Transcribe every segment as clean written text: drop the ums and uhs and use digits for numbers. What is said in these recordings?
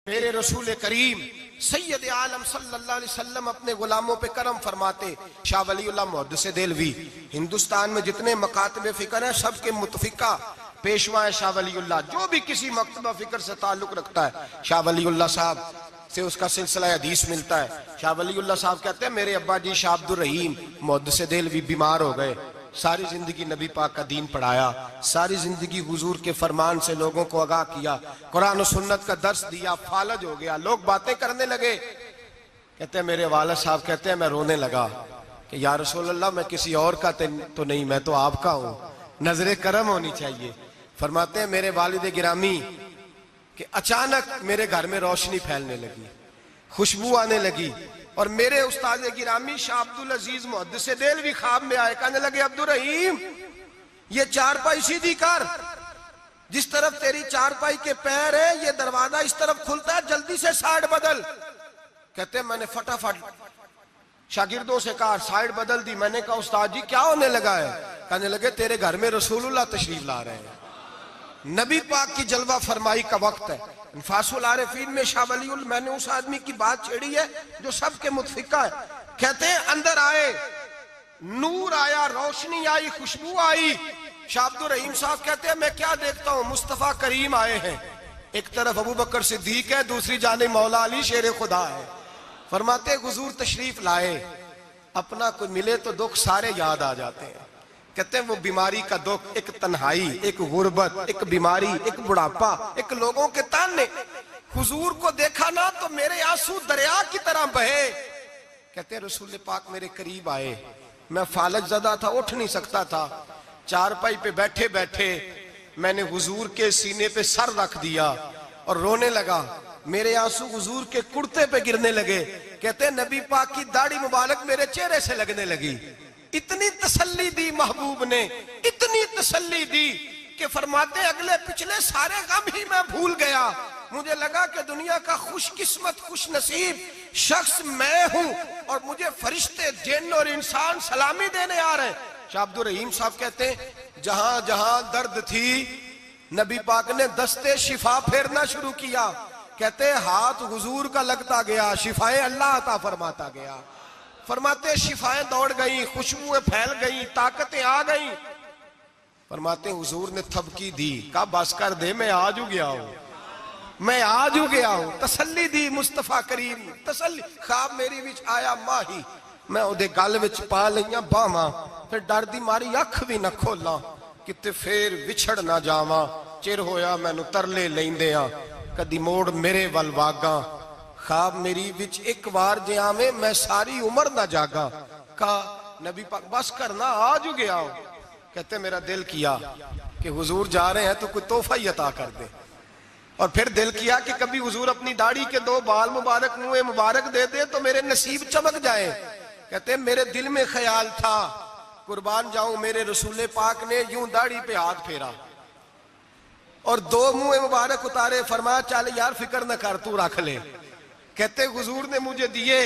मेरे रसूल करीम सैयद आलम सल्लल्लाहु अलैहि वसल्लम अपने गुलामों पे करम फरमाते। शाह वलीउल्लाह मुहद्दिस देहलवी हिंदुस्तान में जितने मकातब फिक्र हैं सबके मुतफिका पेशवा है शाह वलीउल्लाह। जो भी किसी मकतबा फिक्र से ताल्लुक रखता है शाह वलीउल्लाह साहब से उसका सिलसिला हदीस मिलता है। शाह वलीउल्लाह साहब कहते हैं मेरे अब्बा जी शाह अब्दुर रहीम मुहद्दिस देहलवी बीमार हो गए। सारी जिंदगी नबी पाक का दीन पढ़ाया, सारी जिंदगी हुजूर के फरमान से लोगों को आगाह किया, कुरान और सुन्नत का दर्स दिया, फालज हो गया। लोग बातें करने लगे। कहते हैं मेरे वालिद साहब कहते हैं मैं रोने लगा कि या रसूल अल्लाह मैं किसी और का तो नहीं, मैं तो आपका हूँ, नजरे करम होनी चाहिए। फरमाते हैं मेरे वालिद गिरामी कि अचानक मेरे घर में रोशनी फैलने लगी, खुशबू आने लगी और मेरे उस्ताद गिरामी शाह अब्दुल अजीज मुहद्दिस देहलवी ख्वाब में आए। कहने लगे अब्दुल रहीम ये चारपाई सीधी कर, जिस तरफ तेरी चारपाई के पैर है ये दरवाजा इस तरफ खुलता है, जल्दी से साइड बदल। कहते मैंने फटाफट शागिर्दों से कहा साइड बदल दी। मैंने कहा उस्ताद जी क्या होने लगा है? कहने लगे तेरे घर में रसूलुल्लाह तशरीफ ला रहे हैं, नबी पाक की जलवा फरमाई का वक्त है। फासुल आरिफीन में शाह वलीउल मैंने उस आदमी की बात छेड़ी है जो सबके मुतफिका है। कहते हैं अंदर आए, नूर आया, रोशनी आई, खुशबू आई। शाह अब्दुल रहीम साहब कहते हैं मैं क्या देखता हूं, मुस्तफा करीम आए हैं। एक तरफ अबू बकर सिद्दीक है, दूसरी जाने मौला अली शेर खुदा है। फरमाते हुजूर तशरीफ लाए, अपना कोई मिले तो दुख सारे याद आ जाते हैं। कहते हैं वो बीमारी का दुख, एक तन्हाई, एक गुर्बत, एक बीमारी, एक बुढ़ापा, एक लोगों के ताने। हुजूर को देखा ना तो मेरे आंसू दरिया की तरह बहे। कहते हैं रसूल पाक मेरे करीब आए, मैं फालज ज़दा था, उठ नहीं सकता था। चारपाई पे बैठे बैठे मैंने हुजूर के सीने पे सर रख दिया और रोने लगा। मेरे आंसू हुजूर के कुर्ते पे गिरने लगे। कहते हैं नबी पाक की दाढ़ी मुबारक मेरे चेहरे से लगने लगी। इतनी तसल्ली दी महबूब ने, इतनी तसल्ली दी कि फरमाते अगले पिछले सारे गम ही मैं भूल गया। मुझे लगा कि दुनिया का खुशकिस्मत खुश नसीब शख्स मैं हूं और मुझे फरिश्ते जिन्न और इंसान सलामी देने आ रहे। शाह अब्दुल रहीम साहब कहते हैं जहां जहां दर्द थी नबी पाक ने दस्ते शिफा फेरना शुरू किया। कहते हाथ हुजूर का लगता गया, शिफाए अल्लाह अता फरमाता गया। फरमाते शिफाएं दौड़ गई, खुशबुएं फैल गई, ताकतें आ गई। फरमाते हुजूर ने थपकी दी, कहा बस कर दे, मैं आज हो गया हूं, मैं आज हो गया हूं। तसल्ली दी मुस्तफा करीम, तसल्ली। ख्वाब मेरी विच आया माही, मैं ओदे गल विच पा लईयां बावां, फिर डर दी मारी अख भी ना खोला किते फिर विछड़ ना जावां। चिर होया मैनू तरले लैंदे आ, कदी मोड़ मेरे वल वागा। ख्वाब मेरी विच एक बार जे आवे मैं सारी उम्र ना जागा। कहा नबी पाक बस करना, आज हो गया हो। कहते मेरा दिल किया कि हुजूर जा रहे हैं तो कोई तोहफा ही अता कर दे। और फिर दिल किया कि कभी हुजूर अपनी दाढ़ी के 2 बाल मुबारक मुँह मुबारक दे दे तो मेरे नसीब चमक जाए। कहते मेरे दिल में ख्याल था कुर्बान जाऊं मेरे रसूल पाक ने यूं दाढ़ी पे हाथ फेरा और 2 मुँह मुबारक उतारे। फरमाया चल यार फिक्र न कर, तू रख ले। कहते हुजूर ने मुझे दिए।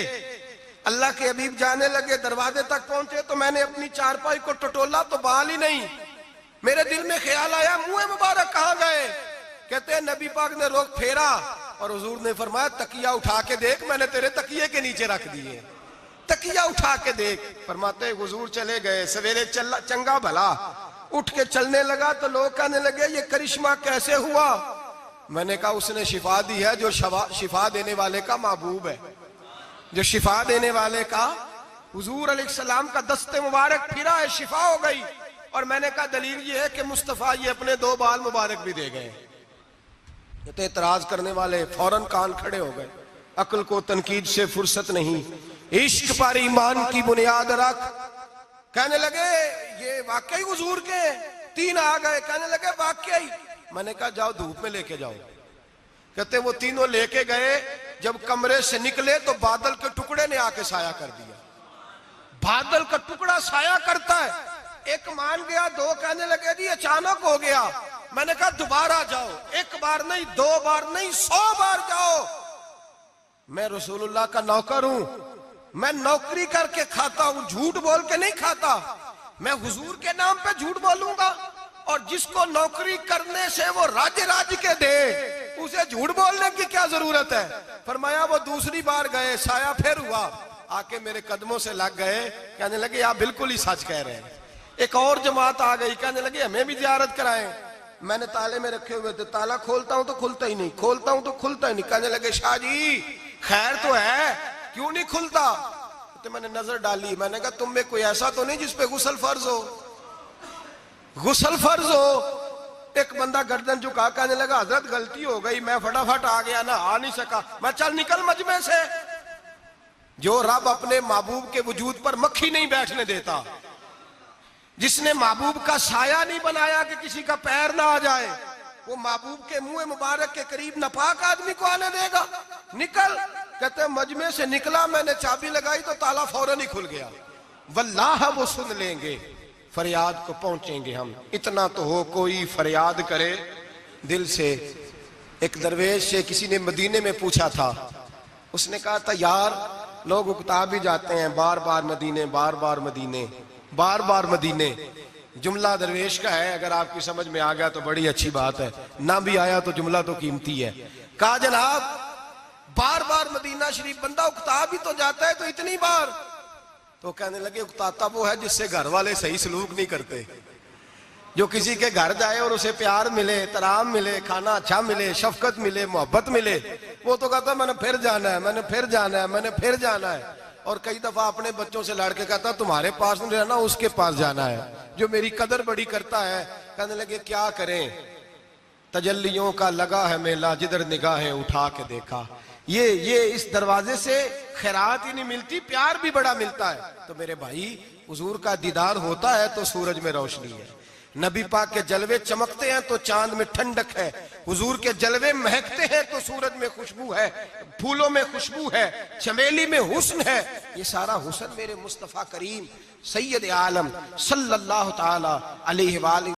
अल्लाह के हबीब जाने लगे, दरवाजे तक पहुंचे तो मैंने अपनी चारपाई को टटोला तो बाल ही नहीं। मेरे दिल में ख्याल आया मुँह मुबारक कहाँ गए? कहते हैं नबी पाक ने रोक फेरा और हुजूर ने फरमाया तकिया उठा के देख, मैंने तेरे तकिए के नीचे रख दिए, तकिया उठा के देख। फरमाते हुजूर चले गए। सवेरे चंगा भला उठ के चलने लगा तो लोग कहने लगे ये करिश्मा कैसे हुआ? मैंने कहा उसने शिफा दी है, जो शिफा देने वाले का महबूब है, जो शिफा देने वाले का हुजूर अलैहिस्सलाम का दस्ते मुबारक फिरा है, शिफा हो गई। और मैंने कहा दलील ये है कि मुस्तफा ये अपने 2 बाल मुबारक भी दे गए। तो एतराज करने वाले फौरन कान खड़े हो गए। अक्ल को तनकीद से फुर्सत नहीं, इश्क पर ईमान की बुनियाद रख। कहने लगे ये वाकई हुजूर के 3 आ गए। कहने लगे वाकई। मैंने कहा जाओ धूप में लेके जाओ। कहते वो तीनों लेके गए। जब कमरे से निकले तो बादल के टुकड़े ने आके साया कर दिया। बादल का टुकड़ा साया करता है। एक मान गया, 2 कहने लगे जी अचानक हो गया। मैंने कहा दोबारा जाओ, 1 बार नहीं 2 बार नहीं 100 बार जाओ। मैं रसूलुल्लाह का नौकर हूं, मैं नौकरी करके खाता हूं, झूठ बोल के नहीं खाता। मैं हुजूर के नाम पे झूठ बोलूंगा? और जिसको नौकरी करने से वो राज्य के दे उसे झूठ बोलने की क्या जरूरत है। फरमाया वो दूसरी बार गए, साया फिर हुआ, आके मेरे कदमों से लग गए, कहने लगे आप बिल्कुल ही सच कह रहे हैं। एक और जमात आ गई, कहने लगे हमें भी जियारत कराएं। मैंने ताले में रखे हुए थे, ताला खोलता हूं तो खुलता ही नहीं, खोलता हूं तो खुलता ही नहीं। कहने लगे शाह जी खैर तो है, क्यों नहीं खुलता? तो मैंने नजर डाली, मैंने कहा तुम में कोई ऐसा तो नहीं जिसपे गुस्ल फर्ज हो? गुस्ल फर्ज हो। एक बंदा गर्दन झुका, कहने लगा हजरत गलती हो गई, मैं फटाफट आ गया ना, आ नहीं सका। मैं चल निकल मजमे से। जो रब अपने महबूब के वजूद पर मक्खी नहीं बैठने देता, जिसने महबूब का साया नहीं बनाया कि किसी का पैर ना आ जाए, वो महबूब के मुंह मुबारक के करीब नापाक आदमी को आने देगा? निकल। कहते मजमे से निकला, मैंने चाबी लगाई तो ताला फौरन ही खुल गया। वल्लाह वो सुन लेंगे, फरियाद को पहुंचेंगे हम। इतना तो हो कोई फरियाद करे दिल से। एक दरवेश से किसी ने मदीने में पूछा था, उसने कहा था यार लोग उकता भी जाते हैं, बार बार मदीने, बार बार मदीने, बार बार मदीने। जुमला दरवेश का है, अगर आपकी समझ में आ गया तो बड़ी अच्छी बात है, ना भी आया तो जुमला तो कीमती है। कहा जनाब बार बार मदीना शरीफ बंदा उकता भी तो जाता है, तो इतनी बार? तो कहने लगे उकताता वो है जिससे घर वाले सही सलूक नहीं करते। जो किसी के घर जाए और उसे प्यार मिले, तराम मिले, खाना अच्छा मिले, शफकत मिले, मोहब्बत मिले, वो तो कहता मैंने फिर जाना है, मैंने फिर जाना है, मैंने फिर जाना है। और कई दफा अपने बच्चों से लड़के कहता तुम्हारे पास नहीं रहना, उसके पास जाना है जो मेरी कदर बड़ी करता है। कहने लगे क्या करें, तजल्लियों का लगा है मेला, जिधर निगाहें उठा के देखा। ये इस दरवाजे से खैरात ही नहीं मिलती, प्यार भी बड़ा मिलता है। तो मेरे भाई हुजूर का दीदार होता है तो सूरज में रोशनी है, नबी पाक के जलवे चमकते हैं तो चांद में ठंडक है, हुजूर के जलवे महकते हैं तो सूरज में खुशबू है, फूलों में खुशबू है, चमेली में हुस्न है। ये सारा हुस्न मेरे मुस्तफा करीम सैयद आलम सल्लल्लाहु ताला अलैहि